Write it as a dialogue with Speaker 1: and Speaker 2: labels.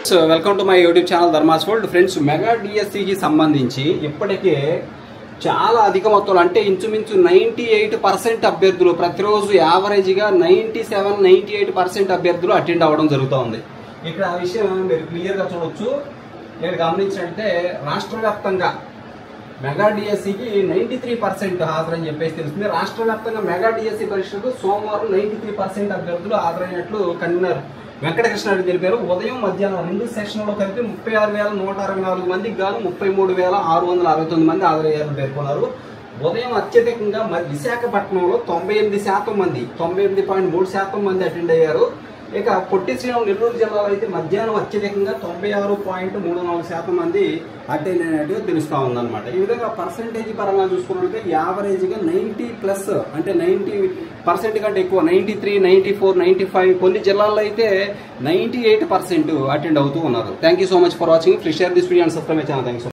Speaker 1: Friends, welcome to my YouTube channel Dharma's world. Friends, mega డిఎస్సికి సంబంధించి ఇప్పటికే చాలా అధిక మొత్తంలో అంటే ఇంచుమించు 98% అభ్యర్థులు ప్రతిరోజు యావరేజ్గా 97-98% అభ్యర్థులు అటెండ్ అవ్వడం జరుగుతూ ఉంది. ఇక్కడ ఆ విషయం మీరు క్లియర్గా చూడొచ్చు. నేను గమనించినట్టే రాష్ట్ర వ్యాప్తంగా మెగా డిఎస్సికి 93% హాజరని చెప్పేసి తెలుస్తుంది. రాష్ట్ర వ్యాప్తంగా మెగా డిఎస్సి పరీక్షకు సోమవారం 93% అభ్యర్థులు హాజరైనట్లు కన్వీనర్ వెంకటకృష్ణారెడ్డి తెలిపారు. ఉదయం మధ్యాహ్నం 2 సెక్షన్లలో కలిపి 36,164 మందికి గాను 33,669 మంది హాజరయ్యారని పేర్కొన్నారు. ఉదయం అత్యధికంగా విశాఖపట్నంలో 98% మంది 98.3% మంది అటెండ్ అయ్యారు. ఇక పొట్టి శ్రీరాములు నెల్లూరు జిల్లాలో అయితే మధ్యాహ్నం అత్యధికంగా 96.34% మంది అటెండ్ అయినట్టుగా తెలుస్తూ ఉందన్నమాట. ఈ విధంగా పర్సంటేజ్ పరంగా చూసుకున్నట్లయితే యావరేజ్గా 90+ అంటే 90% కంటే ఎక్కువ 93, 94, 95 కొన్ని జిల్లాల్లో అయితే 98% అటెండ్ అవుతూ ఉన్నారు. Thank you so much for watching. Please share this video and subscribe my channel. Thank you.